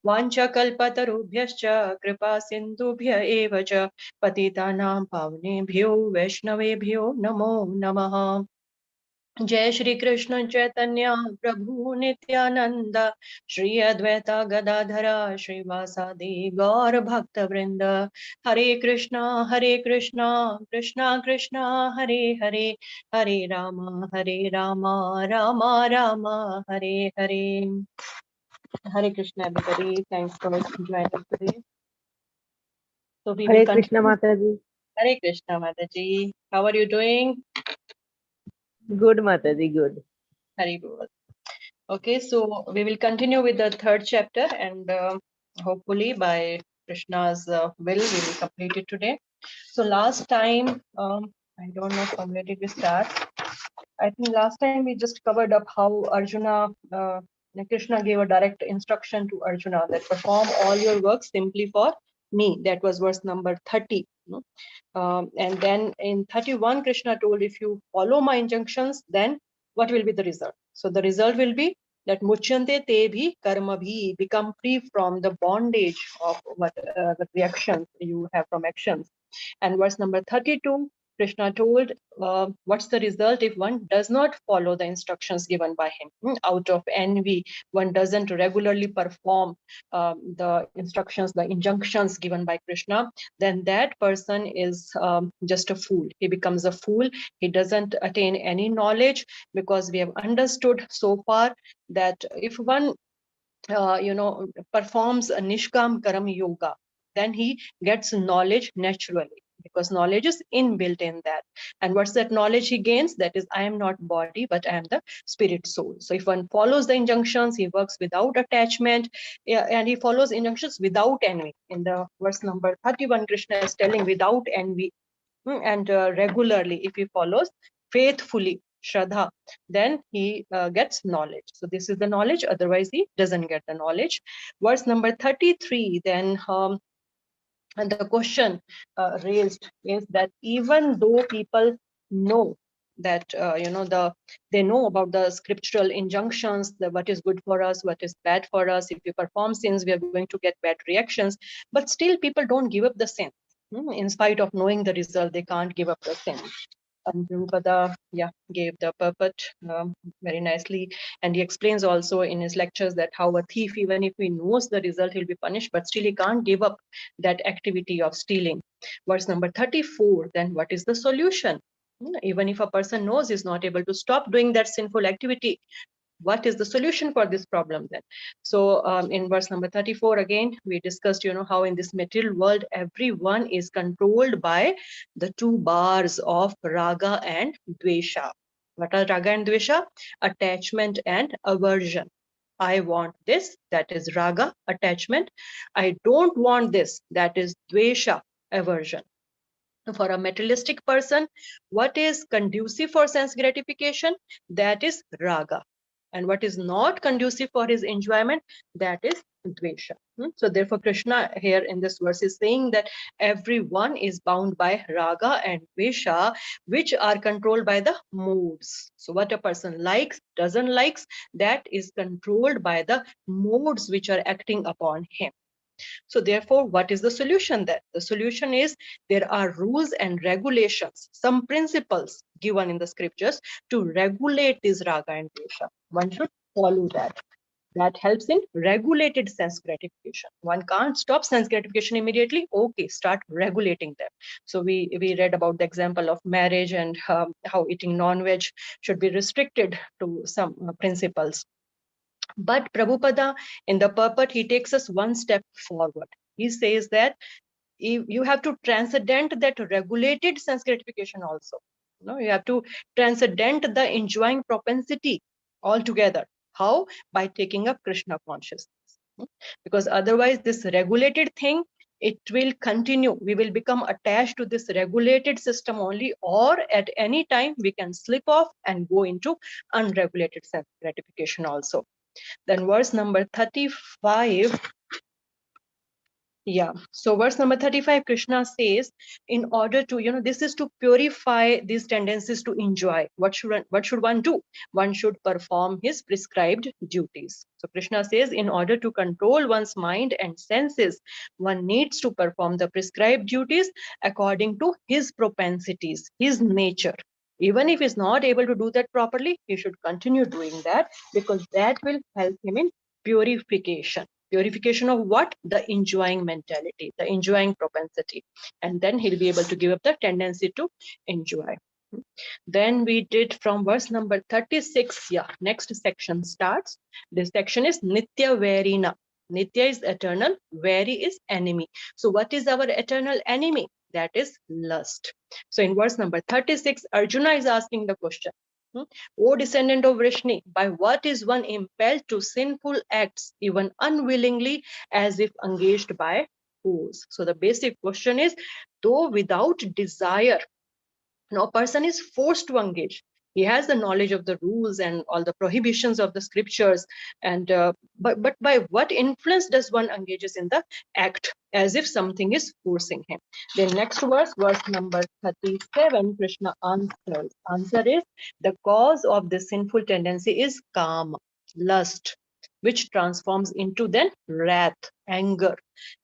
Vancha kalpatarubhyascha kripa sindhubhya eva cha patitanam pavnebhyo vaishnavebhyo namo namaha. जय श्री कृष्ण चैतन्य प्रभु नित्यानंद श्री अद्वैता गदाधरा श्रीवासादि गौर भक्त वृंद हरे Krishna Krishna Krishna Hare Hare Hare Rama Rama Rama Hare Hare. Hare Krishna everybody, thanks for joining us today. So we will Hare Krishna continue. Mataji. Hare Krishna Mataji, how are you doing? Good Mataji, good. Hari Bol. Okay, so we will continue with the third chapter, and hopefully by Krishna's will, we will complete it today. So last time, I don't know from where did we start. I think last time we just covered up how Arjuna, Krishna gave a direct instruction to Arjuna that perform all your works simply for me. That was verse number 30. And then in 31, Krishna told, if you follow my injunctions, then what will be the result? So the result will be that muchyante te bhi karma bhi, become free from the bondage of what the reactions you have from actions. And verse number 32, Krishna told, what's the result if one does not follow the instructions given by him? Out of envy, one doesn't regularly perform the instructions, the injunctions given by Krishna, then that person is just a fool. He becomes a fool. He doesn't attain any knowledge, because we have understood so far that if one performs a nishkam karam yoga, then he gets knowledge naturally, because knowledge is inbuilt in that. And what's that knowledge he gains? That is, I am not body, but I am the spirit soul. So if one follows the injunctions, he works without attachment, and he follows injunctions without envy. In the verse number 31, Krishna is telling without envy, and regularly, if he follows faithfully, Shraddha, then he gets knowledge. So this is the knowledge, otherwise he doesn't get the knowledge. Verse number 33, then and the question raised is that even though people know that they know about the scriptural injunctions, that what is good for us, what is bad for us, if we perform sins we are going to get bad reactions, but still people don't give up the sin. In spite of knowing the result, they can't give up the sin. And Prabhupada, gave the purport very nicely. And he explains also in his lectures that how a thief, even if he knows the result, he'll be punished, but still he can't give up that activity of stealing. Verse number 34, then what is the solution? Even if a person knows he's not able to stop doing that sinful activity, what is the solution for this problem then? So in verse number 34, again, we discussed, how in this material world, everyone is controlled by the two bars of raga and dvesha. What are raga and dvesha? Attachment and aversion. I want this, that is raga, attachment. I don't want this, that is dvesha, aversion. For a materialistic person, what is conducive for sense gratification? That is raga. And what is not conducive for his enjoyment? That is dvesha. So therefore, Krishna here in this verse is saying that everyone is bound by raga and dvesha, which are controlled by the moods. So what a person likes, doesn't likes, that is controlled by the moods which are acting upon him. So therefore, what is the solution then? The solution is there are rules and regulations, some principles given in the scriptures to regulate this raga and dvesha. One should follow that. That helps in regulated sense gratification. One can't stop sense gratification immediately. Okay, start regulating them. So we read about the example of marriage and how eating non-veg should be restricted to some principles. But Prabhupada, in the purport, he takes us one step forward. He says that you have to transcend that regulated sense gratification also. You have to transcend the enjoying propensity altogether. How? By taking up Krishna consciousness. Because otherwise, this regulated thing, it will continue. We will become attached to this regulated system only, or at any time we can slip off and go into unregulated sense gratification also. Then verse number 35, Yeah. So verse number 35, Krishna says, in order to, this is to purify these tendencies to enjoy. What should one do? One should perform his prescribed duties. So Krishna says, in order to control one's mind and senses, one needs to perform the prescribed duties according to his propensities, his nature. Even if he's not able to do that properly, he should continue doing that, because that will help him in purification. Purification of what? The enjoying mentality, the enjoying propensity. And then he'll be able to give up the tendency to enjoy. Then we did from verse number 36. Yeah, next section starts. This section is Nitya Verina. Nitya is eternal, Veri is enemy. So what is our eternal enemy? That is lust. So in verse number 36, Arjuna is asking the question, O descendant of Vrishni, by what is one impelled to sinful acts, even unwillingly, as if engaged by fools? So the basic question is, though without desire, no person is forced to engage. He has the knowledge of the rules and all the prohibitions of the scriptures, and but by what influence does one engages in the act, as if something is forcing him? Then next verse number 37, Krishna answers. Answer is, the cause of this sinful tendency is kama, lust, which transforms into then wrath, anger,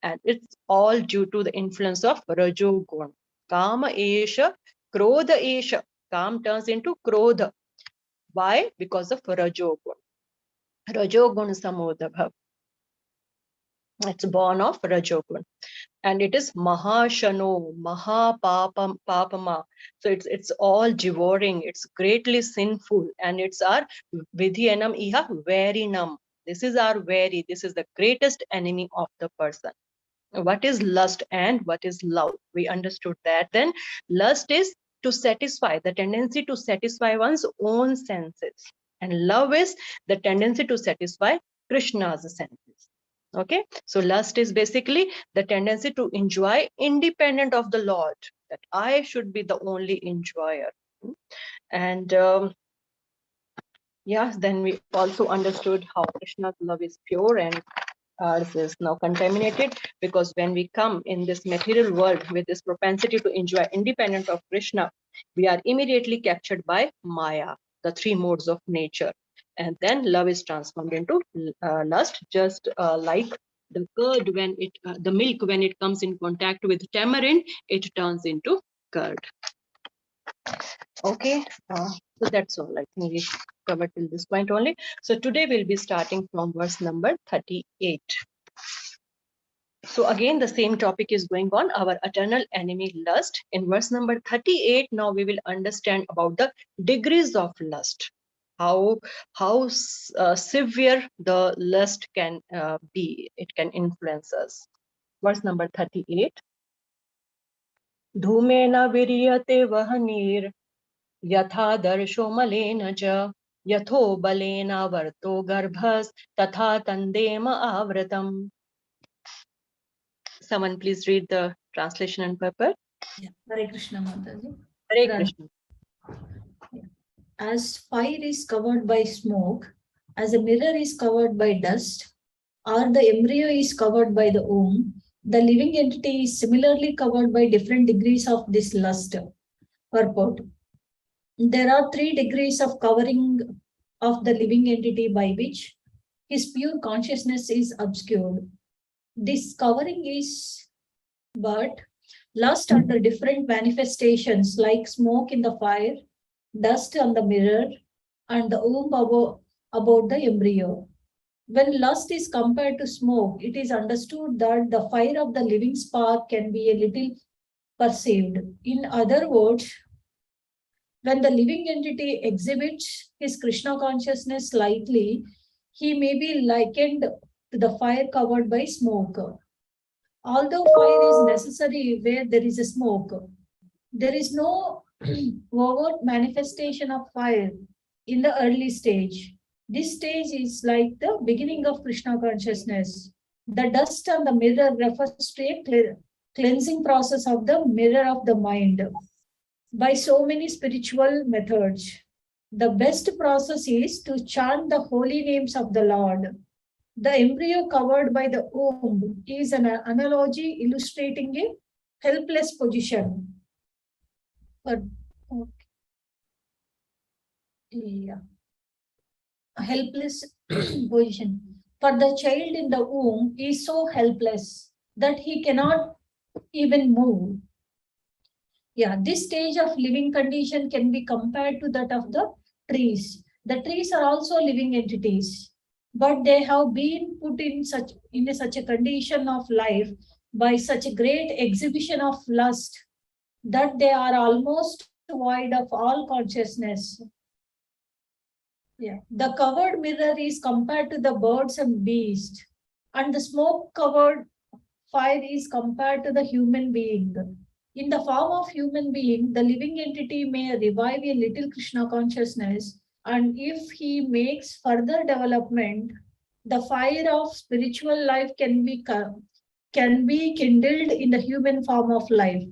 and it's all due to the influence of rajogun. Kama esha Krodha esha. Kam turns into Krodha. Why? Because of Rajogun. Rajogun samodabhav. It's born of Rajogun. And it is Mahashano, Mahapapama. So it's all devouring. It's greatly sinful. And it's our Vidhyanam iha Verinam. This is our Veri. This is the greatest enemy of the person. What is lust and what is love? We understood that. Then lust is to satisfy, the tendency to satisfy one's own senses, and love is the tendency to satisfy Krishna's senses. Okay, so lust is basically the tendency to enjoy independent of the Lord, that I should be the only enjoyer. And yeah, then we also understood how Krishna's love is pure and ours is now contaminated, because when we come in this material world with this propensity to enjoy independent of Krishna, we are immediately captured by Maya, the three modes of nature. And then love is transformed into lust, just like the curd when the milk, when it comes in contact with tamarind, it turns into curd. Okay, so that's all. I think we covered till this point only. So today we'll be starting from verse number 38. So again, the same topic is going on, our eternal enemy lust. In verse number 38, now we will understand about the degrees of lust, how severe the lust can be. It can influence us. Verse number 38. Dhumena viryate vahanir yatha darsho malena ja yatho balena varto garbhas tatha tandema avratam. Someone please read the translation and purport. Yeah. Hare Krishna Mataji. Hare Krishna. As fire is covered by smoke, as a mirror is covered by dust, or the embryo is covered by the womb, the living entity is similarly covered by different degrees of this lust. Purport. There are 3 degrees of covering of the living entity by which his pure consciousness is obscured. This covering is but lust under different manifestations like smoke in the fire, dust on the mirror, and the womb about the embryo. When lust is compared to smoke, it is understood that the fire of the living spark can be a little perceived. In other words, when the living entity exhibits his Krishna consciousness slightly, he may be likened to the fire covered by smoke. Although fire is necessary where there is a smoke, there is no overt manifestation of fire in the early stage. This stage is like the beginning of Krishna consciousness. The dust on the mirror refers to a cleansing process of the mirror of the mind by so many spiritual methods. The best process is to chant the holy names of the Lord. The embryo covered by the womb is an analogy illustrating a helpless position. Okay. Yeah. A helpless position. For the child in the womb is so helpless that he cannot even move. Yeah, this stage of living condition can be compared to that of the trees. The trees are also living entities, but they have been put in such a condition of life by such a great exhibition of lust that they are almost void of all consciousness. Yeah. The covered mirror is compared to the birds and beasts, and the smoke covered fire is compared to the human being. In the form of human being, the living entity may revive a little Krishna consciousness, and if he makes further development, the fire of spiritual life can be kindled in the human form of life.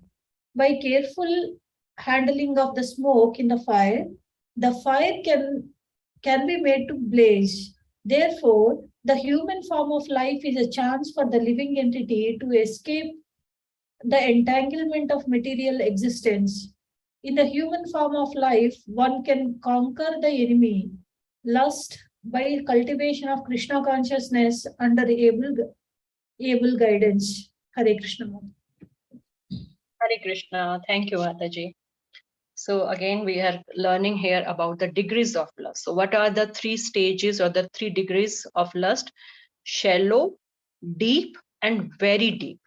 By careful handling of the smoke in the fire can be made to blaze. Therefore, the human form of life is a chance for the living entity to escape the entanglement of material existence. In the human form of life, one can conquer the enemy, lust, by cultivation of Krishna consciousness under able guidance. Hare Krishna. Hare Krishna. Thank you, Mataji. So again, we are learning here about the degrees of lust. So what are the three stages or the 3 degrees of lust? Shallow, deep, and very deep.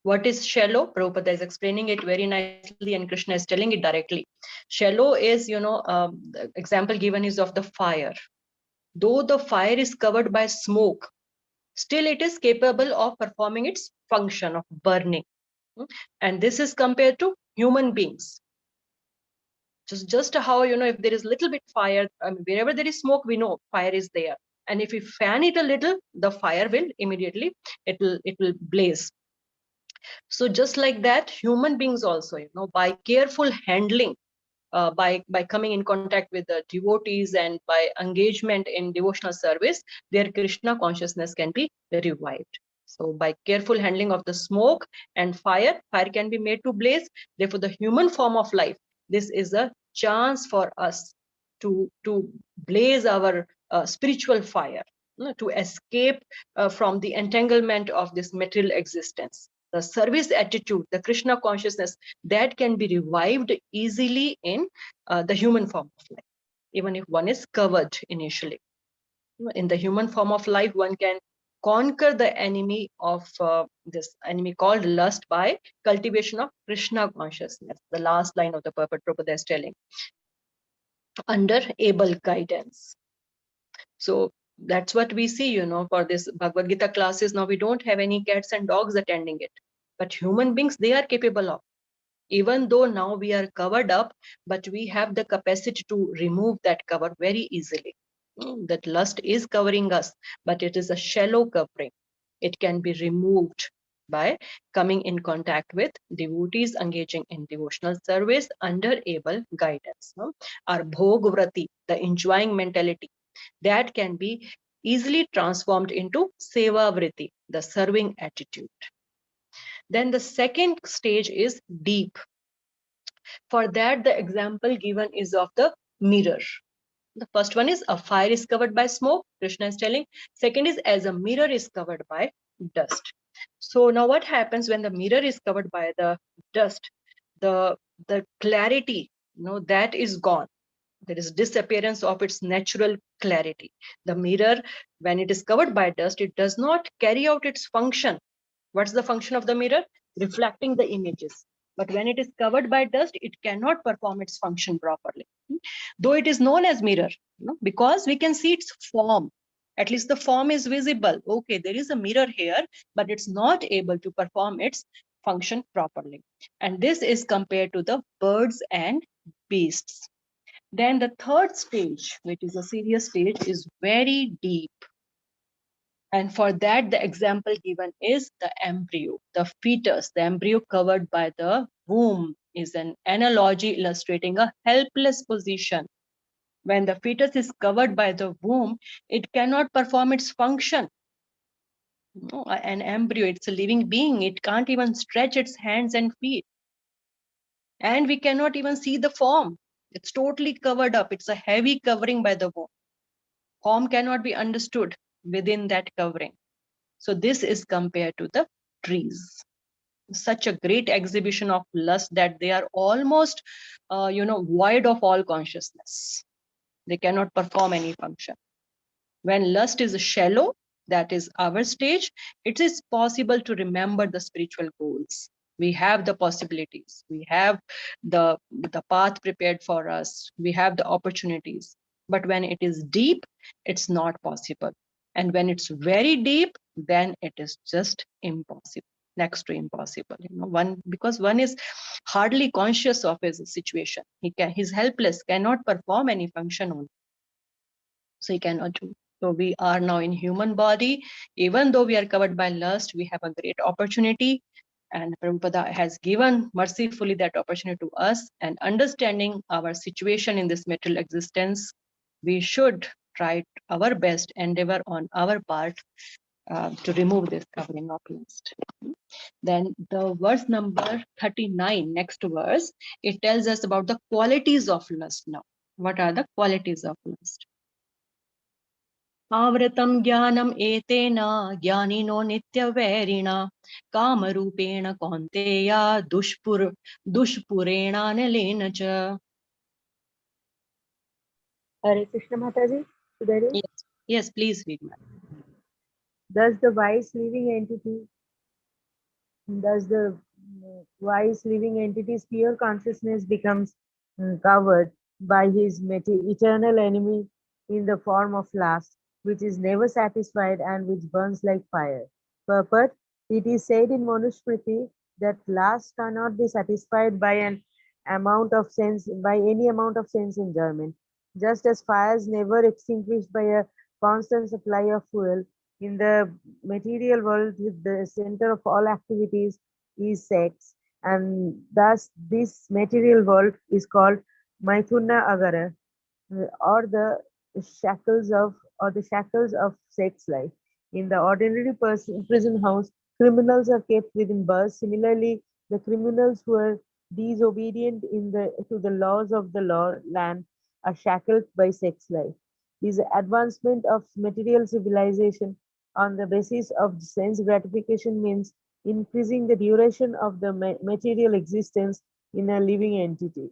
What is shallow? Prabhupada is explaining it very nicely and Krishna is telling it directly. Shallow is, the example given is of the fire. Though the fire is covered by smoke, still it is capable of performing its function of burning. And this is compared to human beings. Just how, if there is little bit fire, wherever there is smoke, we know fire is there. And if we fan it a little, the fire will immediately, it will blaze. So just like that, human beings also, by careful handling, by coming in contact with the devotees and by engagement in devotional service, their Krishna consciousness can be revived. So by careful handling of the smoke and fire can be made to blaze. Therefore, the human form of life, this is a chance for us to blaze our spiritual fire, to escape from the entanglement of this material existence. The service attitude, the Krishna consciousness, that can be revived easily in the human form of life, even if one is covered initially. In the human form of life, one can conquer the enemy of this enemy called lust by cultivation of Krishna consciousness. The last line of the purport Prabhupada is telling, under able guidance. So that's what we see, for this Bhagavad Gita classes. Now we don't have any cats and dogs attending it, but human beings, they are capable of. Even though now we are covered up, but we have the capacity to remove that cover very easily. That lust is covering us, but it is a shallow covering. It can be removed by coming in contact with devotees engaging in devotional service under able guidance. Our bhogvrati, the enjoying mentality, that can be easily transformed into seva vritti, the serving attitude. Then the second stage is deep. For that, the example given is of the mirror. The first one is a fire is covered by smoke, Krishna is telling. Second is as a mirror is covered by dust. So now what happens when the mirror is covered by the dust? The clarity, that is gone. There is disappearance of its natural clarity. The mirror, when it is covered by dust, it does not carry out its function. What's the function of the mirror? Reflecting the images. But when it is covered by dust, it cannot perform its function properly. Though it is known as mirror, because we can see its form. At least the form is visible. Okay, there is a mirror here, but it's not able to perform its function properly. And this is compared to the birds and beasts. Then the third stage, which is a serious stage, is very deep. And for that, the example given is the embryo, the fetus. The embryo covered by the womb is an analogy illustrating a helpless position. When the fetus is covered by the womb, it cannot perform its function. No, an embryo, it's a living being. It can't even stretch its hands and feet. And we cannot even see the form. It's totally covered up. It's a heavy covering by the womb. Form cannot be understood within that covering. So this is compared to the trees. Such a great exhibition of lust that they are almost, void of all consciousness. They cannot perform any function. When lust is shallow, that is our stage, it is possible to remember the spiritual goals. We have the possibilities. We have the path prepared for us. We have the opportunities. But when it is deep, it's not possible. And when it's very deep, then it is just impossible, next to impossible. Because one is hardly conscious of his situation. He's helpless, cannot perform any function on. So he cannot do. So we are now in human body. Even though we are covered by lust, we have a great opportunity. And Prabhupada has given mercifully that opportunity to us. And understanding our situation in this material existence, we should try our best endeavor on our part to remove this covering of lust. Then the verse number 39, next verse, it tells us about the qualities of lust now. What are the qualities of lust? Avratam jnanam etena jnanino nityavairinā kāmarūpena kaunteya dushpurena nalena ca. Hare Krishna Mataji, should I read? Yes, please read. Thus the wise living entity's pure consciousness becomes covered by his eternal enemy in the form of lust, which is never satisfied and which burns like fire. Purport: it is said in Manusmriti that lust cannot be satisfied by any amount of sense enjoyment. Just as fire is never extinguished by a constant supply of fuel, in the material world, with the center of all activities is sex, and thus this material world is called Maithuna Agara, or the shackles of sex life. In the ordinary prison house, criminals are kept within bars. Similarly, the criminals who are disobedient to the laws of the land are shackled by sex life. This advancement of material civilization on the basis of sense gratification means increasing the duration of the material existence in a living entity.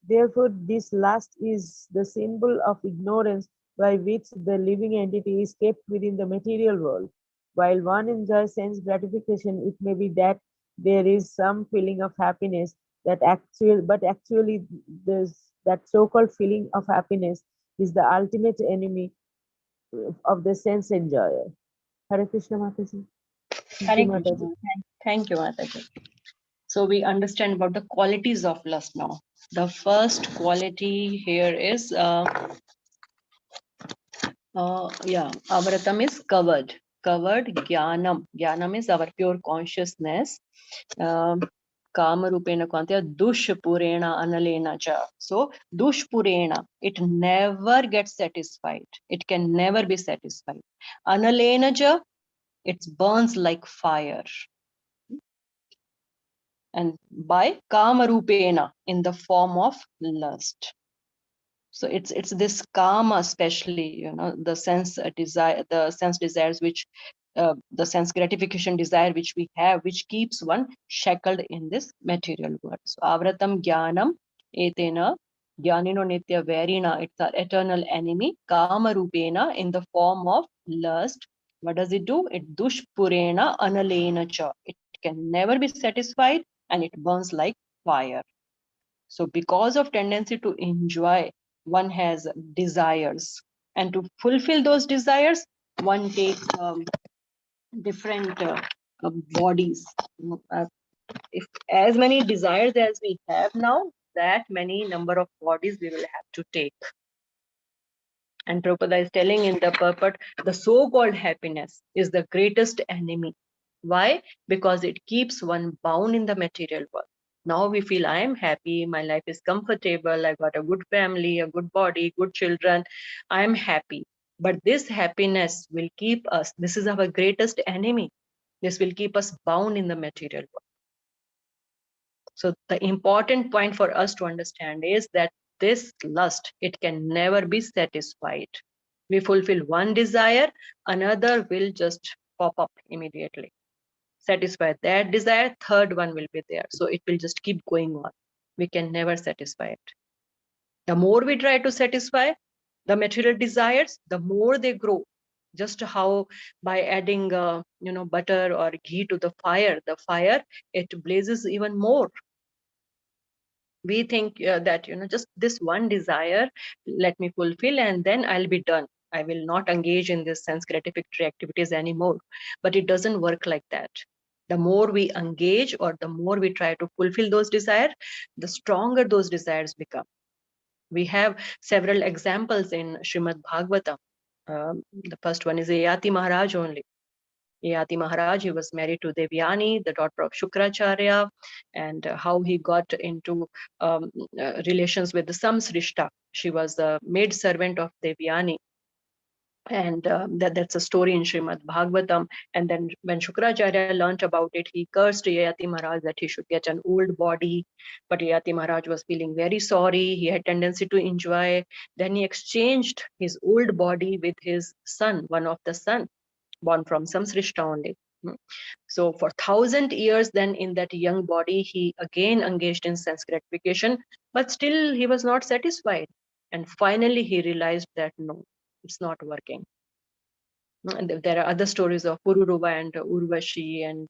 Therefore, this last is the symbol of ignorance by which the living entity is kept within the material world. While one enjoys sense gratification, it may be that there is some feeling of happiness that that so-called feeling of happiness is the ultimate enemy of the sense enjoyer. Hare Krishna Mataji. Hare Krishna. Thank you, Mataji. So we understand about the qualities of lust now. The first quality here is, avratam is covered. Covered, jnanam. Jnanam is our pure consciousness. Kamarupena kvanteya dushpurena analena cha. So dushpurena, it never gets satisfied. It can never be satisfied. Analena cha, it burns like fire. And by kamarupena, in the form of lust. So it's this kama, especially, the sense desire, the sense desires, which the sense gratification desire which we have, which keeps one shackled in this material world. So avratam jnanam etena jnanino nitya vairina, it's our eternal enemy. Kama rupena, in the form of lust. What does it do? It dushpurena analena cha. It can never be satisfied and it burns like fire. So because of tendency to enjoy, one has desires, and to fulfill those desires, one takes different bodies. If as many desires as we have now, that many number of bodies we will have to take. And Prabhupada is telling in the purport, the so-called happiness is the greatest enemy. Why? Because it keeps one bound in the material world. Now we feel I am happy, my life is comfortable, I got a good family, a good body, good children, I am happy. But this happiness will keep us, this is our greatest enemy. This will keep us bound in the material world. So the important point for us to understand is that this lust, it can never be satisfied. We fulfill one desire, another will just pop up immediately. Satisfy that desire, third one will be there. So it will just keep going on. We can never satisfy it. The more we try to satisfy the material desires, the more they grow. Just how by adding butter or ghee to the fire, it blazes even more. We think that just this one desire, let me fulfill and then I'll be done. I will not engage in this sense gratificatory activities anymore. But it doesn't work like that. The more we engage or the more we try to fulfill those desires, the stronger those desires become. We have several examples in Srimad Bhagavatam. The first one is Yati Maharaj only. Yati Maharaj, he was married to Devyani, the daughter of Shukracharya, and how he got into relations with the Samsrishta. She was the maid servant of Devyani. And that's a story in Srimad Bhagavatam. And then when Shukracharya learnt about it, he cursed Yati Maharaj that he should get an old body. But Yati Maharaj was feeling very sorry. He had tendency to enjoy. Then he exchanged his old body with his son, one of the son, born from Samsrishta only. So for 1,000 years then in that young body, he again engaged in sense gratification, but still he was not satisfied. And finally he realized that no, it's not working. And there are other stories of Pururuva and Urvashi and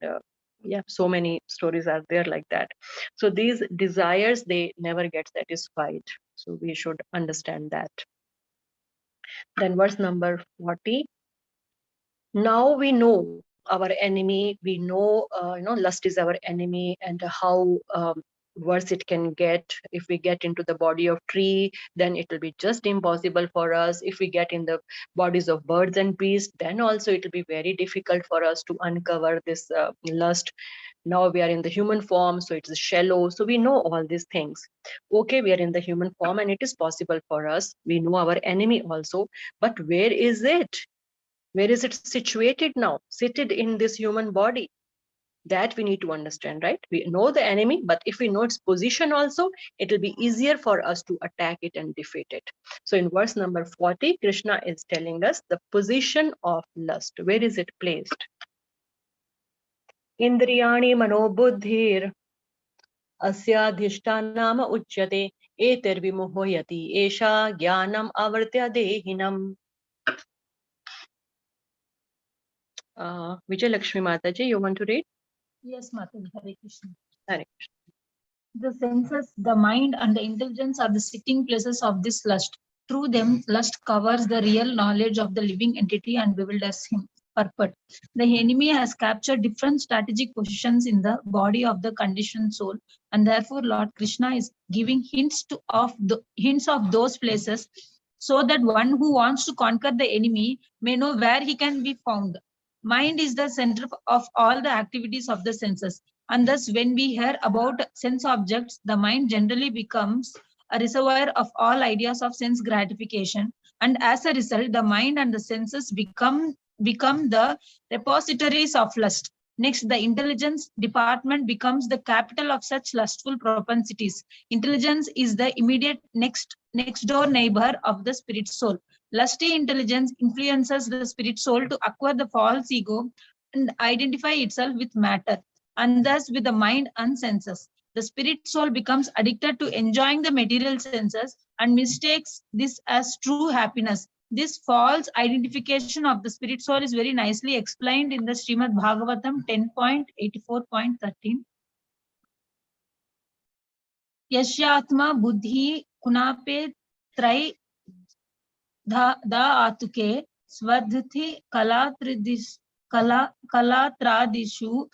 so many stories are there like that. So these desires, they never get satisfied. So we should understand that. Then verse number 40. Now we know our enemy. We know, lust is our enemy, and how worse it can get. If we get into the body of tree, then it will be just impossible for us. If we get in the bodies of birds and beasts, then also it will be very difficult for us to uncover this lust. Now we are in the human form, so it's shallow. So we know all these things. Okay, we are in the human form and it is possible for us. We know our enemy also, but where is it? Where is it situated now? Seated in this human body. That we need to understand, right? We know the enemy, but if we know its position also, it will be easier for us to attack it and defeat it. So in verse number 40, Krishna is telling us the position of lust. Where is it placed? Indriyani manobuddhir asyadhishtanam uchyate eter vimuhoyati esha jnanam avartya dehinam. Vijay Lakshmi Mataji, you want to read? Yes, Mataji. Hare Krishna. Hare Krishna. The senses, the mind, and the intelligence are the sitting places of this lust. Through them, lust covers the real knowledge of the living entity and bewilders him. Purport. The enemy has captured different strategic positions in the body of the conditioned soul, and therefore Lord Krishna is giving hints of those places, so that one who wants to conquer the enemy may know where he can be found. Mind is the center of all the activities of the senses. And thus, when we hear about sense objects, the mind generally becomes a reservoir of all ideas of sense gratification. And as a result, the mind and the senses become the repositories of lust. Next, the intelligence department becomes the capital of such lustful propensities. Intelligence is the immediate next door neighbor of the spirit soul. Lusty intelligence influences the spirit soul to acquire the false ego and identify itself with matter, and thus with the mind and senses. The spirit soul becomes addicted to enjoying the material senses and mistakes this as true happiness. This false identification of the spirit soul is very nicely explained in the Srimad Bhagavatam 10.84.13. Yashyatma buddhi kunape trai da atuke swadhiti kalatradishu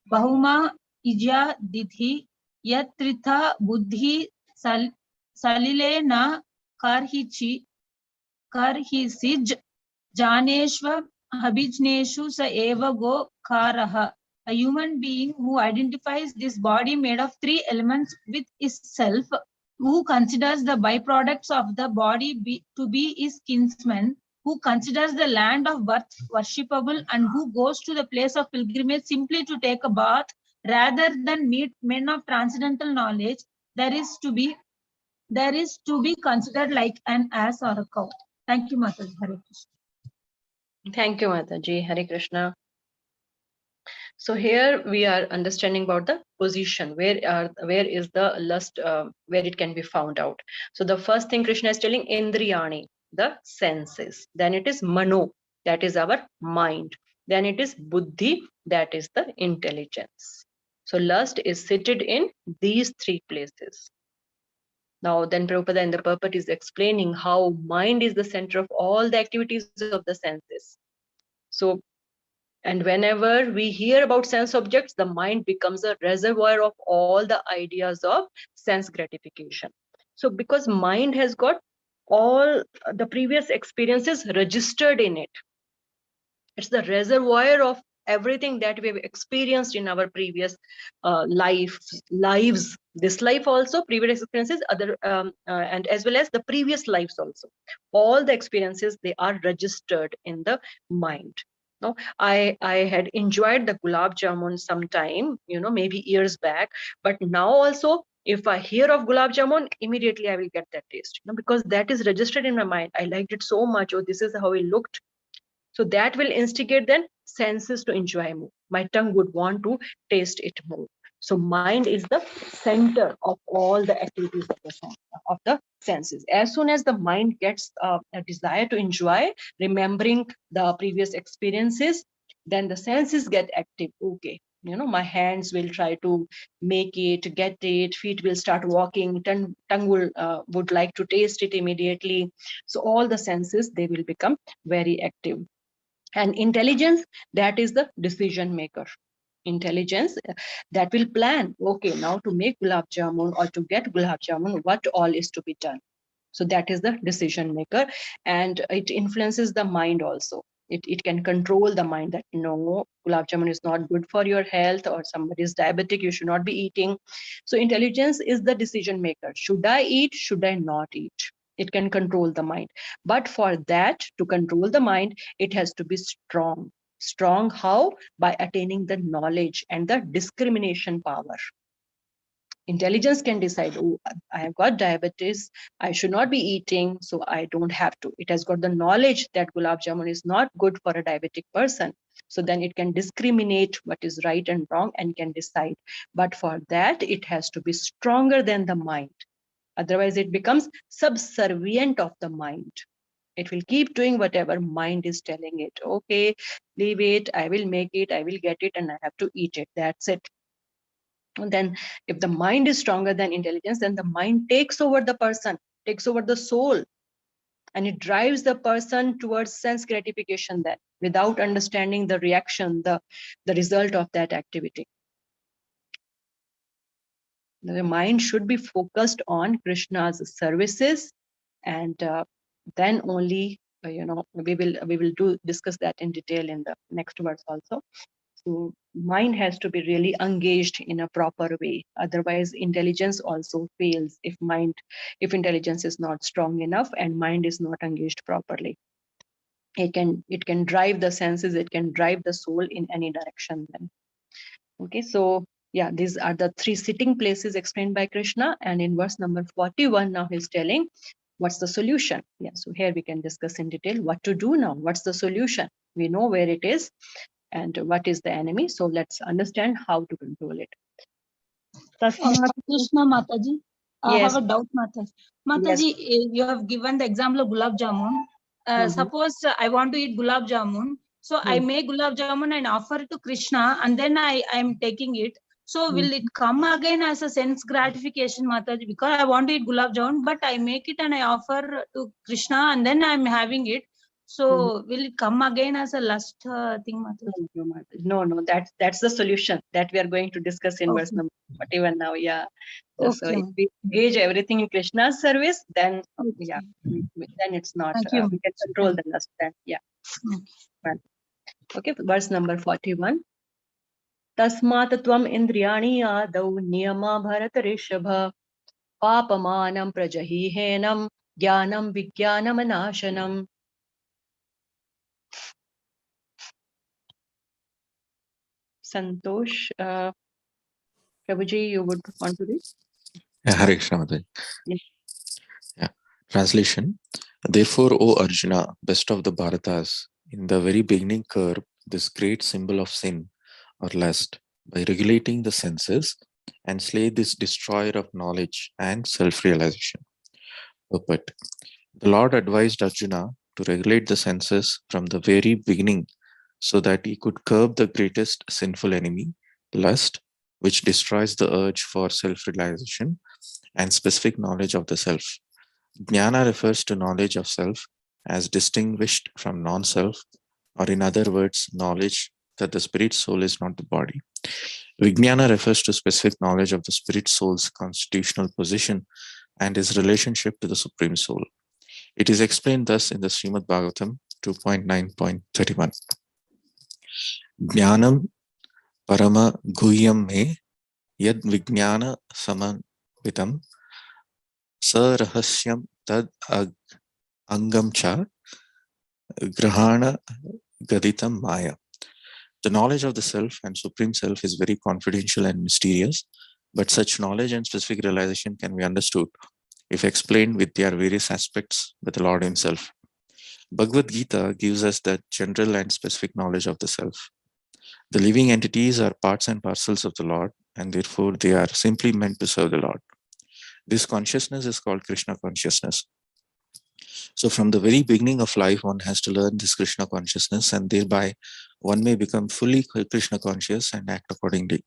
bahuma ija didhi yatritha buddhi salile na karhisij janeshva habijneshu sa eva go karaha. A human being who identifies this body made of three elements with his self, who considers the byproducts of the body to be his kinsman, who considers the land of birth worshipable, and who goes to the place of pilgrimage simply to take a bath rather than meet men of transcendental knowledge, there is to be considered like an ass or a cow. Thank you, Mataji. Hare Krishna. Thank you, Mataji. Hare Krishna. So here we are understanding about the position, where is the lust, where it can be found out. So the first thing Krishna is telling, Indriyani, the senses. Then it is Mano, that is our mind. Then it is Buddhi, that is the intelligence. So lust is seated in these three places. Now then Prabhupada in the purport is explaining how mind is the center of all the activities of the senses. So, and whenever we hear about sense objects, the mind becomes a reservoir of all the ideas of sense gratification. So because mind has got all the previous experiences registered in it, it's the reservoir of everything that we have experienced in our previous lives, this life also, previous experiences, other and as well as the previous lives also. All the experiences, they are registered in the mind. No, I had enjoyed the gulab jamun sometime, maybe years back, but now also if I hear of gulab jamun, immediately I will get that taste, because that is registered in my mind. I liked it so much. Oh, this is how it looked. So that will instigate then senses to enjoy more. My tongue would want to taste it more. So mind is the center of all the activities of the senses. As soon as the mind gets a desire to enjoy, remembering the previous experiences, then the senses get active. Okay, my hands will try to make it, get it, feet will start walking, tongue would like to taste it immediately. So all the senses, they will become very active. And intelligence, that is the decision maker. Intelligence that will plan, okay, now to make gulab jamun or to get gulab jamun, what all is to be done. So that is the decision maker, and it influences the mind also. It can control the mind that no, gulab jamun is not good for your health, or somebody is diabetic, you should not be eating. So intelligence is the decision maker. Should I eat? Should I not eat? It can control the mind. But for that, to control the mind, it has to be strong. Strong how? By attaining the knowledge and the discrimination power. Intelligence can decide, oh, I have got diabetes, I should not be eating, so I don't have to. It has got the knowledge that gulab jamun is not good for a diabetic person. So then it can discriminate what is right and wrong and can decide. But for that, it has to be stronger than the mind. Otherwise, it becomes subservient of the mind. It will keep doing whatever mind is telling it. Okay, leave it, I will make it, I will get it, and I have to eat it. That's it. And then if the mind is stronger than intelligence, then the mind takes over the person, takes over the soul, and it drives the person towards sense gratification then, without understanding the reaction, the result of that activity. The mind should be focused on Krishna's services, and then only we will discuss that in detail in the next verse also. So mind has to be really engaged in a proper way. Otherwise, intelligence also fails if intelligence is not strong enough and mind is not engaged properly. It can drive the senses, it can drive the soul in any direction then. Okay, so yeah, these are the three sitting places explained by Krishna. And in verse number 41, now he's telling what's the solution. Yeah, so here we can discuss in detail what to do now. What's the solution? We know where it is and what is the enemy. So let's understand how to control it. Krishna Mataji, I Yes. have a doubt, Mataji. Mataji, you have given the example of gulab jamun. Suppose I want to eat gulab jamun, so I make gulab jamun and offer it to Krishna, and then I am taking it. So will it come again as a sense gratification, Mataji? Because I want to eat gulab jamun, but I make it and I offer to Krishna, and then I am having it. So will it come again as a lust thing, Mataji? No, that's the solution that we are going to discuss in verse number 41 now. Yeah. So if we engage everything in Krishna's service, then yeah, then it's not. We can control the lust. Then yeah. Okay, verse number 41. Tasmat tvam indriyani adau niyama bharatarishabha papamanam prajahihenam jnanam vijnanam anashanam. Santosh, Prabhuji, you would want to read? Yeah, Hare Krishna Mataji. Yes. Yeah. Translation. Therefore, O Arjuna, best of the Bharatas, in the very beginning curb this great symbol of sin or lust by regulating the senses and slay this destroyer of knowledge and self-realization. But the Lord advised Arjuna to regulate the senses from the very beginning so that he could curb the greatest sinful enemy, lust, which destroys the urge for self-realization and specific knowledge of the self. Jnana refers to knowledge of self as distinguished from non-self, or in other words, knowledge that the spirit soul is not the body. Vijnana refers to specific knowledge of the spirit soul's constitutional position and his relationship to the Supreme Soul. It is explained thus in the Srimad Bhagavatam 2.9.31. Jnanam parama guhyam me yad vijnana samanvitam sarahasyam tad angam cha grahana gaditam maya. The knowledge of the self and Supreme Self is very confidential and mysterious, but such knowledge and specific realization can be understood if explained with their various aspects by the Lord Himself. Bhagavad Gita gives us that general and specific knowledge of the self. The living entities are parts and parcels of the Lord, and therefore they are simply meant to serve the Lord. This consciousness is called Krishna Consciousness. So from the very beginning of life, one has to learn this Krishna Consciousness, and thereby one may become fully Krishna conscious and act accordingly.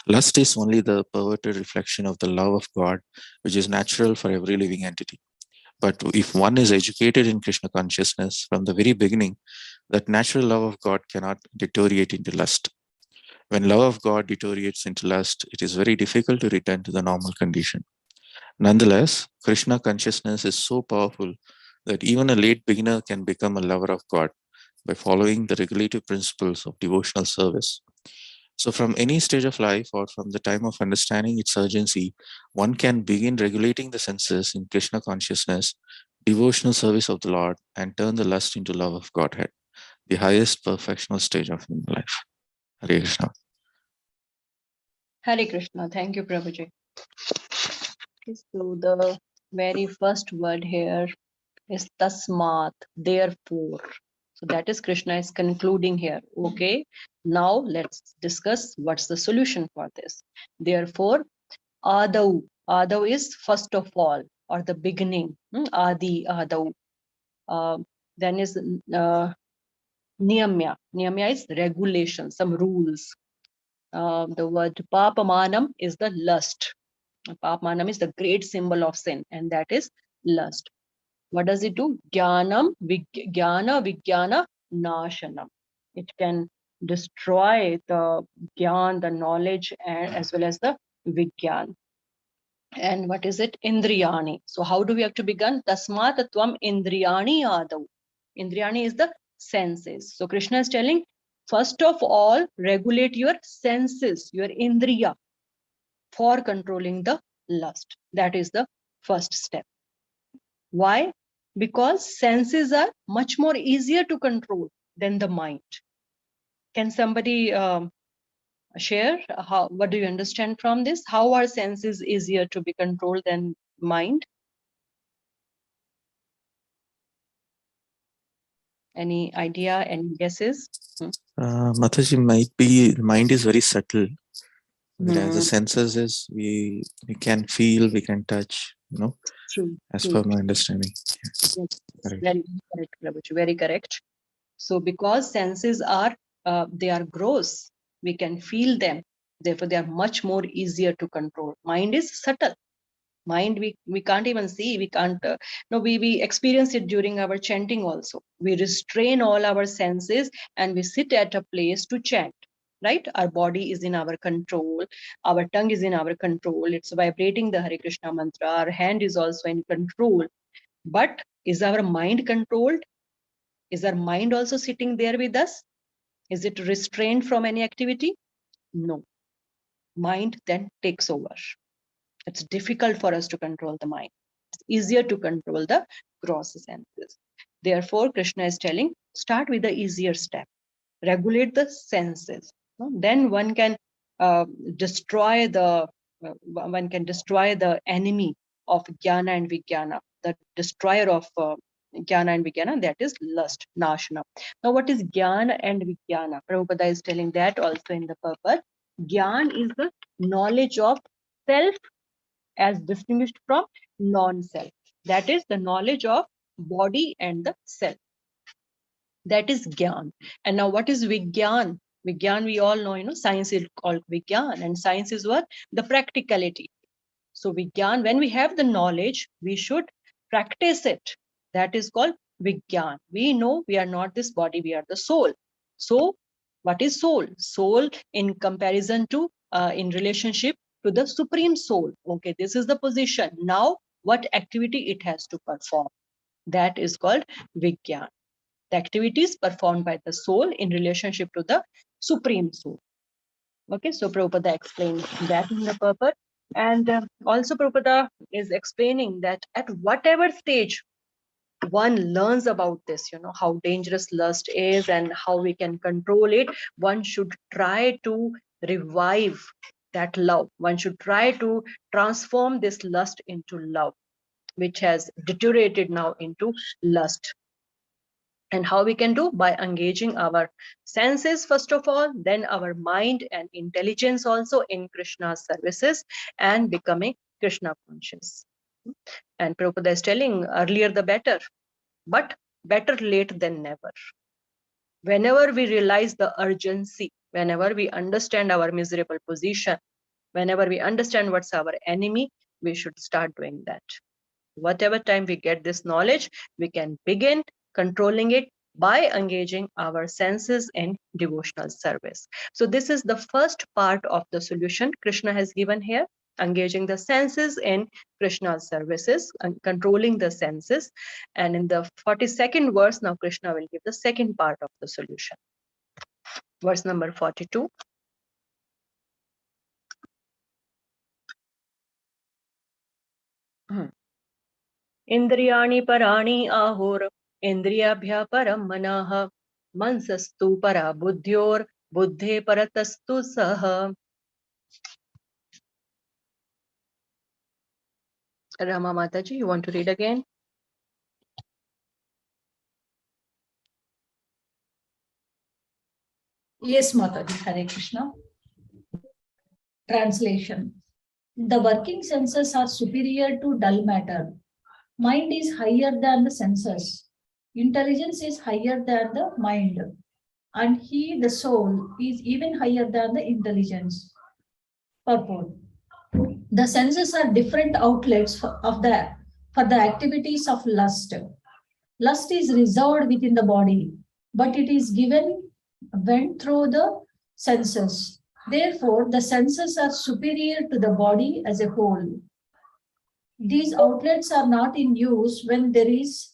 Lust is only the perverted reflection of the love of God, which is natural for every living entity. But if one is educated in Krishna consciousness from the very beginning, that natural love of God cannot deteriorate into lust. When love of God deteriorates into lust, it is very difficult to return to the normal condition. Nonetheless, Krishna consciousness is so powerful that even a late beginner can become a lover of God by following the regulative principles of devotional service. So from any stage of life or from the time of understanding its urgency, one can begin regulating the senses in Krishna consciousness, devotional service of the Lord, and turn the lust into love of Godhead, the highest perfectional stage of human life. Hare Krishna. Hare Krishna. Thank you, Prabhuji. Okay, so the very first word here is tasmat, therefore. So that is Krishna is concluding here. Okay, now let's discuss what's the solution for this. Therefore, adau. Adau is first of all, or the beginning. Adi, adau. Then is niyamya. Niyamya is regulation, some rules. The word papamanam is the lust. Papamanam is the great symbol of sin, and that is lust. What does it do? Jnana, vijnana, nashanam. It can destroy the jnana, the knowledge, and as well as the vijnan. And what is it? Indriyani. So how do we have to begin? Tasmat tvam indriyani adau. Indriyani is the senses. So Krishna is telling, first of all, regulate your senses, your indriya, for controlling the lust. That is the first step. Why? Because senses are much more easier to control than the mind. Can somebody share what do you understand from this? How are senses easier to be controlled than mind? Any idea? Any guesses? Mataji, might be the mind is very subtle, whereas the senses is we can feel, we can touch, True. as per my understanding. Yes, Correct. very correct, Prabhuji, very correct. So because senses are they are gross, we can feel them. Therefore, they are much more easier to control. Mind is subtle. Mind we can't even see. We can't. No, we experience it during our chanting also. We restrain all our senses and we sit at a place to chant. Right? Our body is in our control. Our tongue is in our control. It's vibrating the Hare Krishna mantra. Our hand is also in control. But is our mind controlled? Is our mind also sitting there with us? Is it restrained from any activity? No. Mind then takes over. It's difficult for us to control the mind. It's easier to control the gross senses. Therefore, Krishna is telling, start with the easier step. Regulate the senses. Then one can destroy the enemy of jnana and vijnana, the destroyer of jnana and vijnana, that is lust, nashana. Now, what is jnana and vijnana? Prabhupada is telling that also in the purport. Jnana is the knowledge of self as distinguished from non-self. That is the knowledge of body and the self. That is Gyan. And now what is Vigyan? Vigyan, we all know, science is called Vigyan, and science is what? The practicality. So Vigyan, when we have the knowledge, we should practice it. That is called Vigyan. We know we are not this body, we are the soul. So what is soul? Soul in comparison to, in relationship to the supreme soul. Okay, this is the position. Now, what activity it has to perform? That is called Vigyan. The activities performed by the soul in relationship to the supreme soul. Okay, so Prabhupada explained that in the purport. And also Prabhupada is explaining that at whatever stage one learns about this, how dangerous lust is and how we can control it, one should try to revive that love. One should try to transform this lust into love, which has deteriorated now into lust. And how we can do? By engaging our senses, first of all, then our mind and intelligence also in Krishna's services and becoming Krishna conscious. And Prabhupada is telling, earlier the better, but better late than never. Whenever we realize the urgency, whenever we understand our miserable position, whenever we understand what's our enemy, we should start doing that. Whatever time we get this knowledge, we can begin controlling it by engaging our senses in devotional service. So this is the first part of the solution Krishna has given here, engaging the senses in Krishna's services and controlling the senses. And in the 42nd verse, now Krishna will give the second part of the solution. Verse number 42. Indriyani parani ahur Indriyabhya param manah mansastu para buddhyor buddhe paratastu saha. Rama Mataji, you want to read again? Yes, Mataji. Hare Krishna. Translation. The working senses are superior to dull matter. Mind is higher than the senses. Intelligence is higher than the mind. And he, the soul, is even higher than the intelligence. Purport. The senses are different outlets for the activities of lust. Lust is reserved within the body, but it is went through the senses. Therefore, the senses are superior to the body as a whole. These outlets are not in use when there is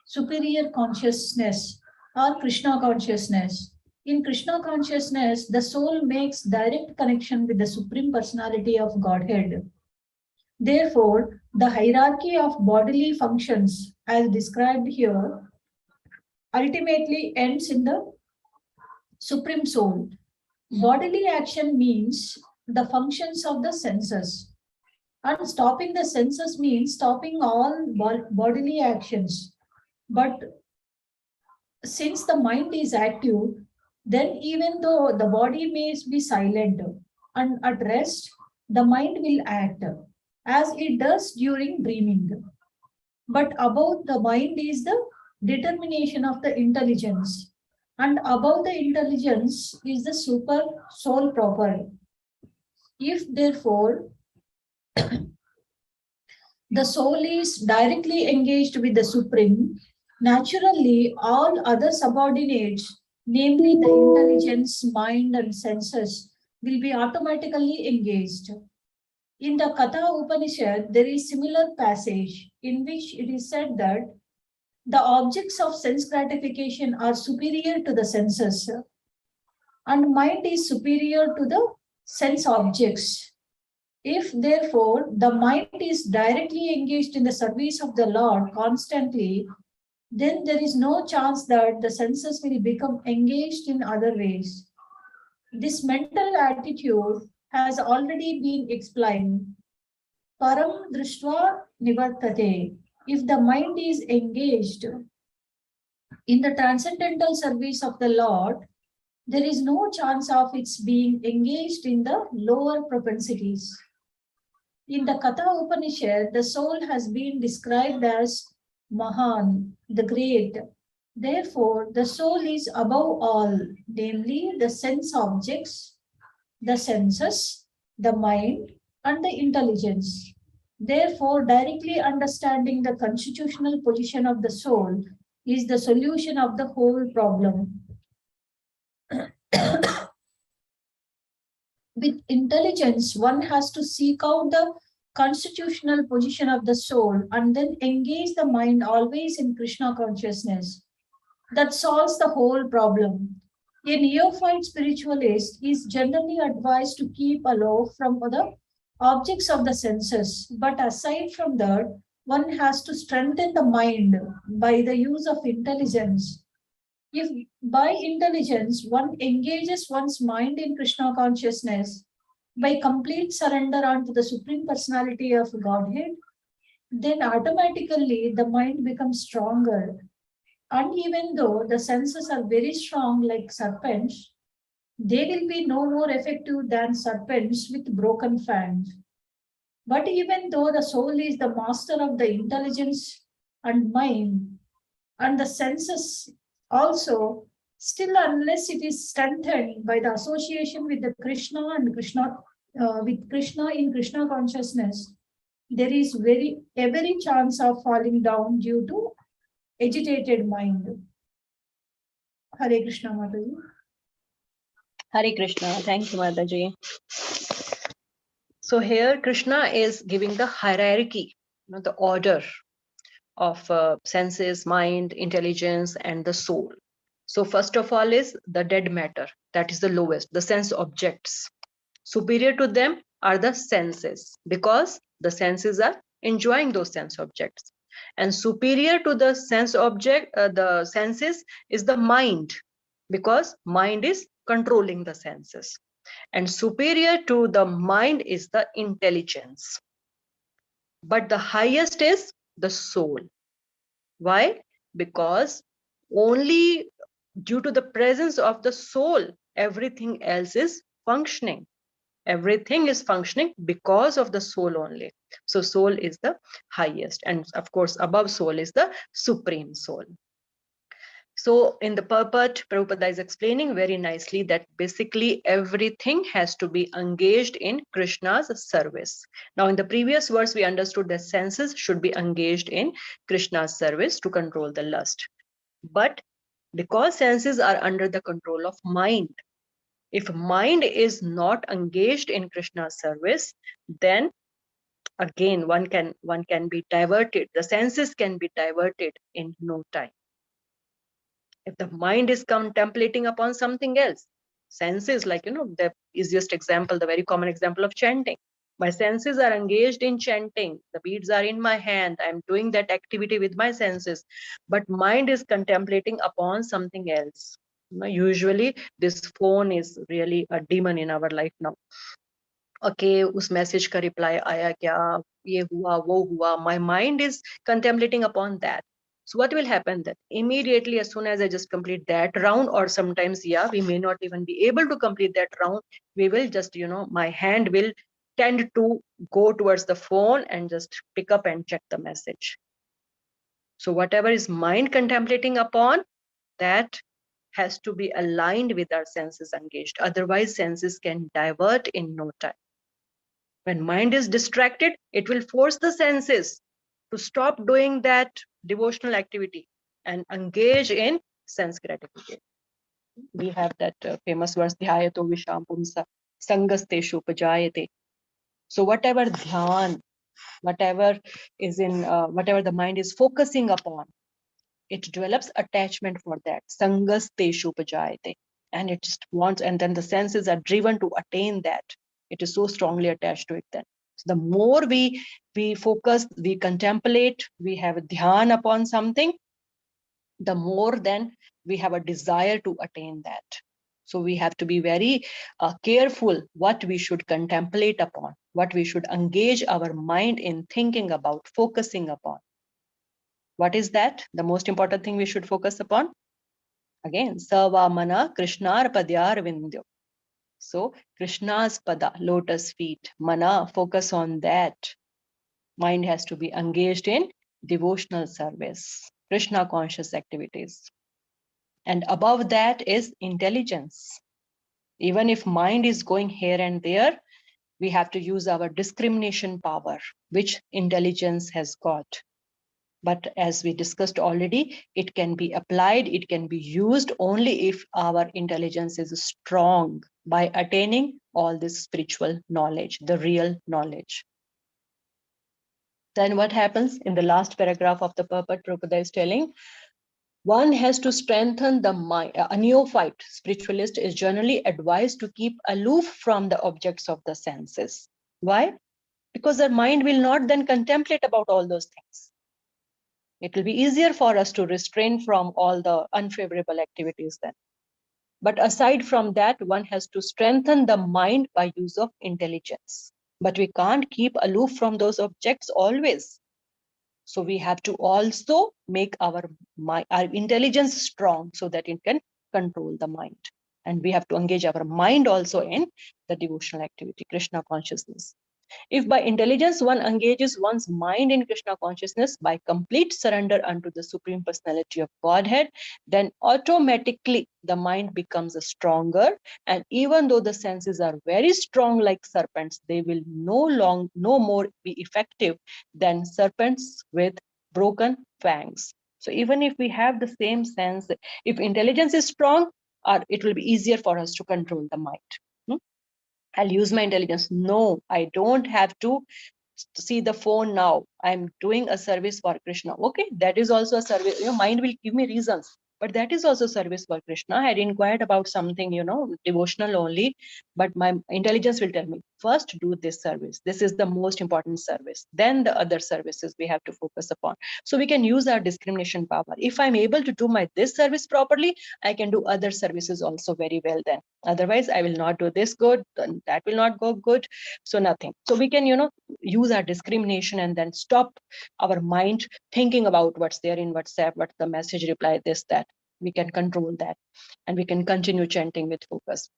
superior consciousness or Krishna consciousness. In Krishna consciousness, the soul makes direct connection with the Supreme Personality of Godhead. Therefore, the hierarchy of bodily functions, as described here, ultimately ends in the Supreme Soul. Bodily action means the functions of the senses. And stopping the senses means stopping all bodily actions. But since the mind is active, then even though the body may be silent and at rest, the mind will act as it does during dreaming. But above the mind is the determination of the intelligence. And above the intelligence is the super soul proper. If therefore the soul is directly engaged with the Supreme, naturally all other subordinates, namely the intelligence, mind and senses, will be automatically engaged. In the Katha Upanishad, there is similar passage in which it is said that the objects of sense gratification are superior to the senses and mind is superior to the sense objects. If therefore the mind is directly engaged in the service of the Lord constantly, then there is no chance that the senses will become engaged in other ways. This mental attitude has already been explained. Param drishtva nivartate. If the mind is engaged in the transcendental service of the Lord, there is no chance of its being engaged in the lower propensities. In the Katha Upanishad, the soul has been described as Mahan, the great. Therefore, the soul is above all, namely the sense objects, the senses, the mind, and the intelligence. Therefore, directly understanding the constitutional position of the soul is the solution of the whole problem. With intelligence, one has to seek out the constitutional position of the soul and then engage the mind always in Krishna consciousness. That solves the whole problem. A neophyte spiritualist is generally advised to keep aloof from the objects of the senses, but aside from that, one has to strengthen the mind by the use of intelligence. If by intelligence one engages one's mind in Krishna consciousness by complete surrender unto the Supreme Personality of Godhead, then automatically the mind becomes stronger. And even though the senses are very strong like serpents, they will be no more effective than serpents with broken fangs. But even though the soul is the master of the intelligence and mind and the senses also, still unless it is strengthened by the association with the Krishna and with Krishna in Krishna consciousness, there is every chance of falling down due to agitated mind. Hare Krishna, Mataji. Hare Krishna. Thank you, Mataji. So here Krishna is giving the hierarchy, the order of senses, mind, intelligence, and the soul. So first of all is the dead matter, that is the lowest, the sense objects. Superior to them are the senses, because the senses are enjoying those sense objects. And superior to the sense object, the senses is the mind, because mind is controlling the senses. And superior to the mind is the intelligence. But the highest is the soul. Why? Because only due to the presence of the soul, everything else is functioning. Everything is functioning because of the soul only. So soul is the highest. And of course, above soul is the supreme soul. So in the purport, Prabhupada is explaining very nicely that basically everything has to be engaged in Krishna's service. Now in the previous verse, we understood that senses should be engaged in Krishna's service to control the lust. But because senses are under the control of mind, if mind is not engaged in Krishna's service, then again one can be diverted. The senses can be diverted in no time. If the mind is contemplating upon something else, senses, like the easiest example, the very common example of chanting. My senses are engaged in chanting. The beads are in my hand. I'm doing that activity with my senses. But mind is contemplating upon something else. Usually this phone is really a demon in our life now. Okay, उस message का reply आया क्या, ये हुआ, वो हुआ. My mind is contemplating upon that. So what will happen that immediately as soon as I just complete that round, or sometimes, we may not even be able to complete that round, we will just, my hand will tend to go towards the phone and just pick up and check the message. So whatever is mind contemplating upon, that has to be aligned with our senses engaged. Otherwise, senses can divert in no time. When mind is distracted, it will force the senses to stop doing that devotional activity and engage in sense gratification. We have that famous verse, Dhyayato Visham Pumsa Sangasteshu Pajayate. So whatever dhyan, whatever is in, whatever the mind is focusing upon, it develops attachment for that. Sangasteshu Pajayate. and it just wants, and then the senses are driven to attain that. It is so strongly attached to it then. So the more we focus, we contemplate, we have a dhyan upon something, the more then we have a desire to attain that. So we have to be very careful what we should contemplate upon, what we should engage our mind in thinking about, focusing upon. What is that? The most important thing we should focus upon? Again, Savamana Krishnar Padyar Vindyo. So Krishna's pada, lotus feet, mana, focus on that. Mind has to be engaged in devotional service, Krishna conscious activities. And above that is intelligence. Even if mind is going here and there, we have to use our discrimination power, which intelligence has got. But as we discussed already, it can be applied, it can be used only if our intelligence is strong by attaining all this spiritual knowledge, the real knowledge. Then what happens in the last paragraph of the purport, Prabhupada is telling, one has to strengthen the mind. A neophyte spiritualist is generally advised to keep aloof from the objects of the senses. Why? Because their mind will not then contemplate about all those things. It will be easier for us to restrain from all the unfavorable activities then. But aside from that, one has to strengthen the mind by use of intelligence. But we can't keep aloof from those objects always. So we have to also make our intelligence strong so that it can control the mind. And we have to engage our mind also in the devotional activity, Krishna consciousness. If by intelligence one engages one's mind in Krishna consciousness by complete surrender unto the Supreme Personality of Godhead, then automatically the mind becomes stronger. And even though the senses are very strong like serpents, they will no more be effective than serpents with broken fangs. So even if we have the same sense, if intelligence is strong, it will be easier for us to control the mind. I'll use my intelligence. No, I don't have to see the phone now. I'm doing a service for Krishna. Okay, that is also a service. Your mind will give me reasons, but that is also service for Krishna. I had inquired about something, devotional only, but my intelligence will tell me, first do this service. This is the most important service. Then the other services we have to focus upon. So we can use our discrimination power. If I'm able to do this service properly, I can do other services also very well then. Otherwise, I will not do this good, then that will not go good. So nothing. So we can, use our discrimination and then stop our mind thinking about what's there in WhatsApp, what's the message reply, this, that. We can control that and we can continue chanting with focus.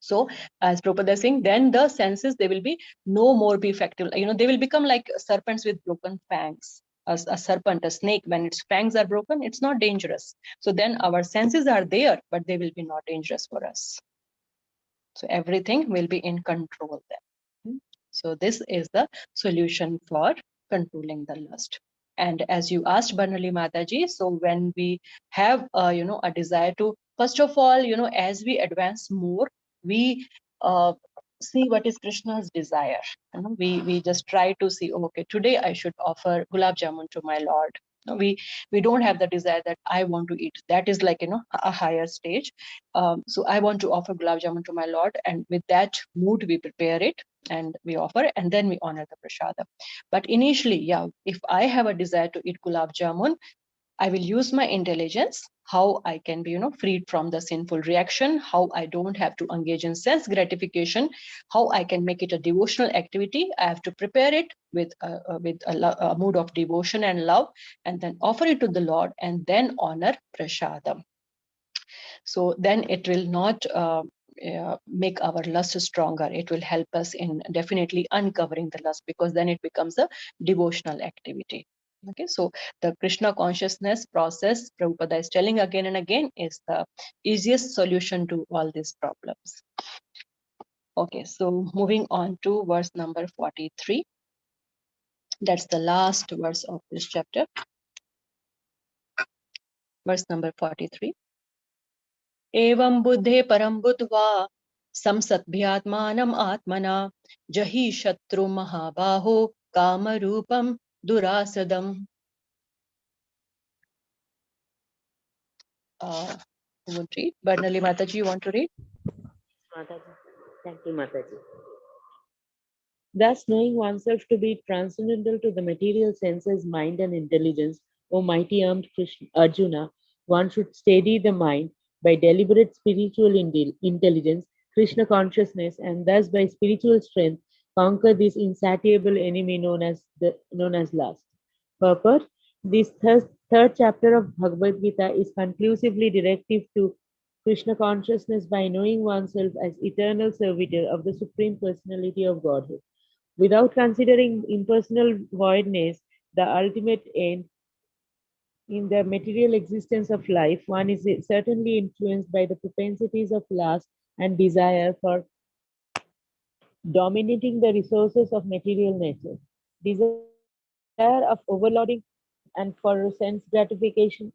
So as Prabhupada is saying, then the senses, they will be no more be effective. They will become like serpents with broken fangs. A serpent, a snake, when its fangs are broken, it's not dangerous. So then our senses are there, but they will be not dangerous for us. So everything will be in control then. So this is the solution for controlling the lust. And as you asked, Banali Mataji, so when we have, a desire to, first of all, as we advance more, we see what is Krishna's desire. We just try to see, okay, today I should offer gulab jamun to my Lord. We don't have the desire that I want to eat. That is like, a higher stage. So I want to offer gulab jamun to my Lord, and with that mood we prepare it and we offer, and then we honor the prasada. But initially, if I have a desire to eat gulab jamun, I will use my intelligence, how I can be, freed from the sinful reaction, how I don't have to engage in sense gratification, how I can make it a devotional activity. I have to prepare it with a mood of devotion and love, and then offer it to the Lord, and then honor prasadam. So then it will not make our lust stronger. It will help us in definitely uncovering the lust, because then it becomes a devotional activity. Okay, so the Krishna consciousness process, Prabhupada is telling again and again, is the easiest solution to all these problems. Okay, so moving on to verse number 43. That's the last verse of this chapter. Verse number 43. Evam buddhe param buddhva samsatbhyatmanam atmana jahi shatru mahabaho kamarupam durasadam. would read. Barnali Mataji, you want to read? Mataji. Thank you, Mataji. Thus, knowing oneself to be transcendental to the material senses, mind, and intelligence, O mighty armed Arjuna, one should steady the mind by deliberate spiritual intelligence, Krishna consciousness, and thus by spiritual strength conquer this insatiable enemy known as lust. Purport: this third chapter of Bhagavad Gita is conclusively directive to Krishna consciousness by knowing oneself as eternal servitor of the Supreme Personality of Godhead. Without considering impersonal voidness, the ultimate end in the material existence of life, one is certainly influenced by the propensities of lust and desire for dominating the resources of material nature. Desire of overloading and for sense gratification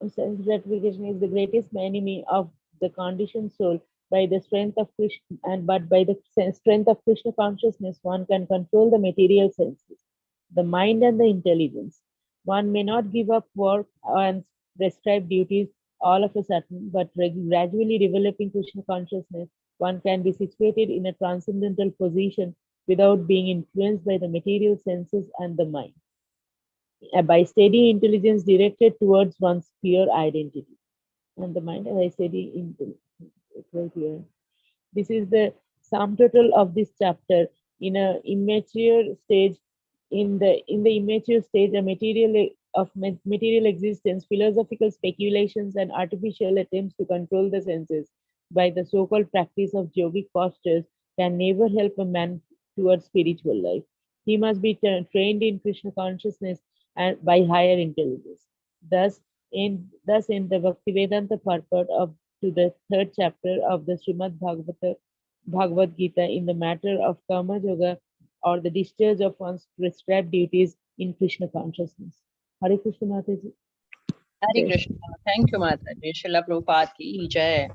is the greatest enemy of the conditioned soul. By the strength of Krishna, but by the strength of Krishna consciousness, one can control the material senses, the mind, and the intelligence. One may not give up work and prescribed duties all of a sudden, but gradually developing Krishna consciousness, one can be situated in a transcendental position without being influenced by the material senses and the mind. By steady intelligence directed towards one's pure identity. And the mind, as I steady intelligence. Right here. This is the sum total of this chapter. In a immature stage, in the immature stage, a material existence, philosophical speculations and artificial attempts to control the senses by the so-called practice of yogic postures can never help a man towards spiritual life. He must be trained in Krishna consciousness and by higher intelligence. Thus, in the Bhaktivedanta purport to the third chapter of the Srimad Bhagavad Gita in the matter of Karma Yoga or the discharge of one's prescribed duties in Krishna consciousness. Hare Krishna Mataji. Hare Krishna. Thank you, Mataji. Srila Prabhupada ki jai.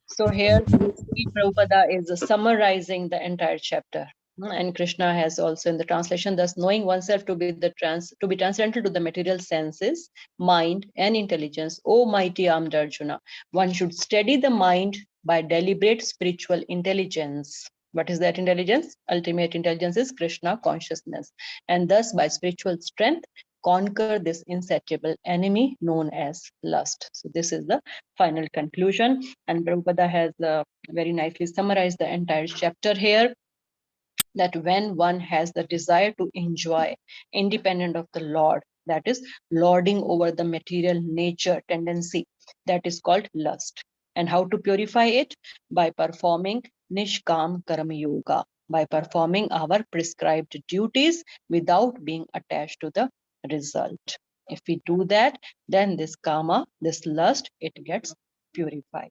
So here we see Prabhupada is summarizing the entire chapter. And Krishna has also in the translation, thus knowing oneself to be transcendental to the material senses, mind, and intelligence. O mighty armed Arjuna, one should steady the mind by deliberate spiritual intelligence. What is that intelligence? Ultimate intelligence is Krishna consciousness. And thus by spiritual strength, conquer this insatiable enemy known as lust. So this is the final conclusion. And Prabhupada has very nicely summarized the entire chapter here, that when one has the desire to enjoy independent of the Lord, that is lording over the material nature tendency, that is called lust. And how to purify it? By performing Nishkam Karma Yoga, by performing our prescribed duties without being attached to the result. If we do that, then this karma, this lust, it gets purified.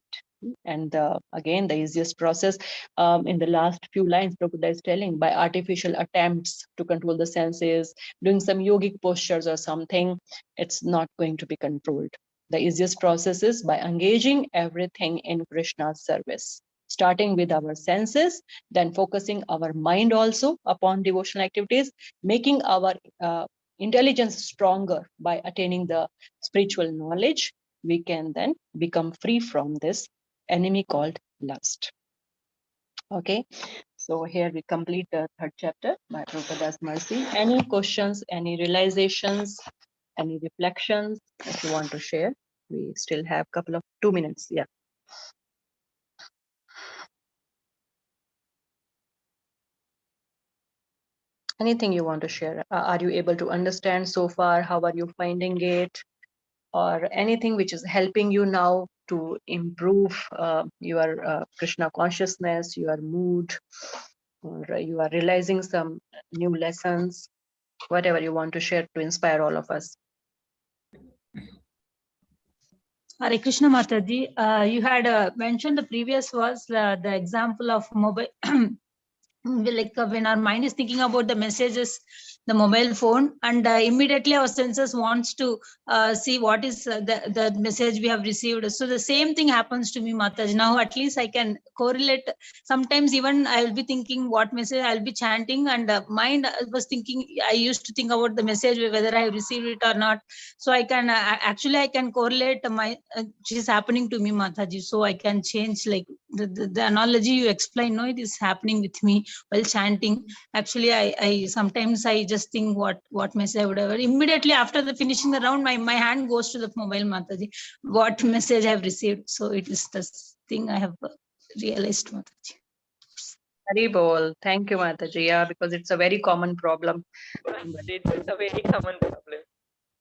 And again, the easiest process in the last few lines, Prabhupada is telling, by artificial attempts to control the senses, doing some yogic postures or something, it's not going to be controlled. The easiest process is by engaging everything in Krishna's service, starting with our senses, then focusing our mind also upon devotional activities, making our intelligence stronger by attaining the spiritual knowledge. We can then become free from this enemy called lust. Okay, so here we complete the third chapter by Prabhupada's mercy. Any questions, any realizations, any reflections that you want to share? We still have a couple of 2 minutes. Yeah. Anything you want to share? Are you able to understand so far? How are you finding it? Or anything which is helping you now to improve your Krishna consciousness, your mood, or you are realizing some new lessons, whatever you want to share to inspire all of us. Hare Krishna Mataji, you had mentioned the previous was the example of mobile, like when our mind is thinking about the messages the mobile phone, and immediately our senses wants to see what is the message we have received. So the same thing happens to me, Mataji. Now at least I can correlate. Sometimes even I will be thinking what message I'll be chanting, and mind was thinking, I used to think about the message, whether I received it or not. So I can actually I can correlate my which is happening to me, Mataji. So I can change, like the analogy you explain. No, it is happening with me while chanting. Actually, I sometimes I just think what message I would have immediately after the finishing the round. My hand goes to the mobile, Mataji. What message I have received. So it is the thing I have realized, Mataji. Haribol. Thank you, Mataji. Yeah, because it's a very common problem. It's a very common problem.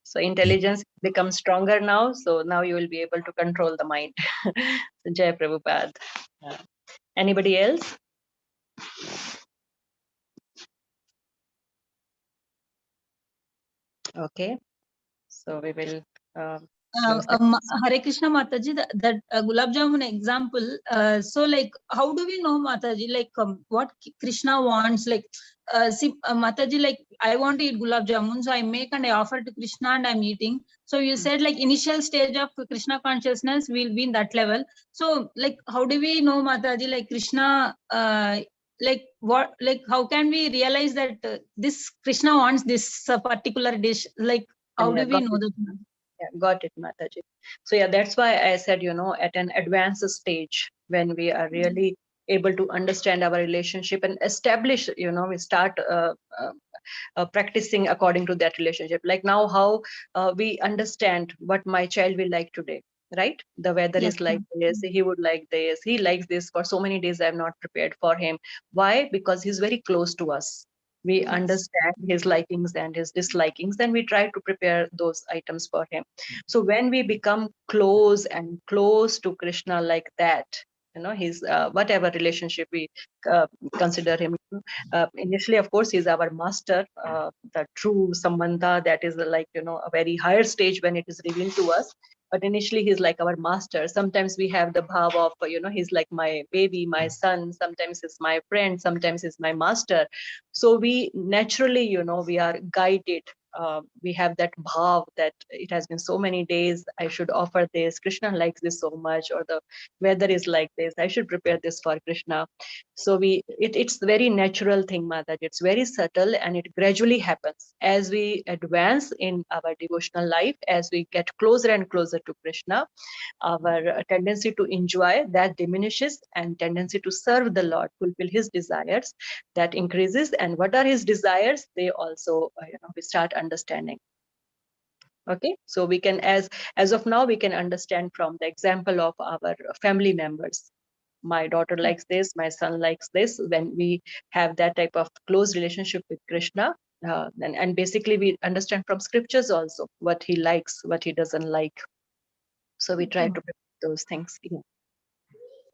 So intelligence becomes stronger now. So now you will be able to control the mind. So Jai Prabhupada. Anybody else? Okay. So we will. Close the- Hare Krishna, Mataji, that Gulab Jamun example. So, like, how do we know, Mataji, like, what Krishna wants? Like, see, Mataji, like, I want to eat Gulab Jamun, so I make and I offer to Krishna and I'm eating. So, you said, like, initial stage of Krishna consciousness will be in that level. So, like, how do we know, Mataji, like, Krishna, like, what, like, how can we realize that this Krishna wants this particular dish? Like, how Yeah, do we know that? Yeah, got it, Mataji. So yeah, that's why I said, at an advanced stage, when we are really able to understand our relationship and establish, we start practicing according to that relationship. Like now, how we understand what my child will like today, right? The weather Yes, is like ma'am. this, he would like this, he likes this. For so many days, I'm not prepared for him. Why? Because he's very close to us. We Yes. understand his likings and his dislikings, then we try to prepare those items for him. So when we become close and close to Krishna like that, he's whatever relationship we consider him. Initially, of course, he's our master, the true sambandha, that is like, a very higher stage when it is revealed to us. But initially, he's like our master. Sometimes we have the bhav of, he's like my baby, my son. Sometimes he's my friend. Sometimes he's my master. So we naturally, we are guided. We have that bhav that it has been so many days, I should offer this. Krishna likes this so much, or the weather is like this, I should prepare this for Krishna. So it's very natural thing, Mataji. It's very subtle, and it gradually happens as we advance in our devotional life, as we get closer and closer to Krishna. Our tendency to enjoy that diminishes, and tendency to serve the Lord, fulfill his desires, that increases. And what are his desires? They also, we start understanding. Okay, so we can, as of now, we can understand from the example of our family members. My daughter likes this, my son likes this. When we have that type of close relationship with Krishna, and basically we understand from scriptures also what he likes, what he doesn't like. So we try to prepare those things. Yeah.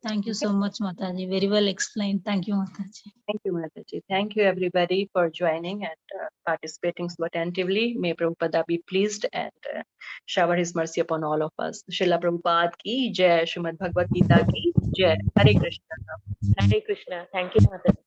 Thank you Okay. so much, Mataji. Very well explained. Thank you, Mataji. Thank you, Mataji. Thank you, everybody, for joining and participating so attentively. May Prabhupada be pleased and shower his mercy upon all of us. Srila Prabhupada ki jai, Srimad Bhagavad Gita ki jai. Hare Krishna. Hare Krishna. Thank you, Mother.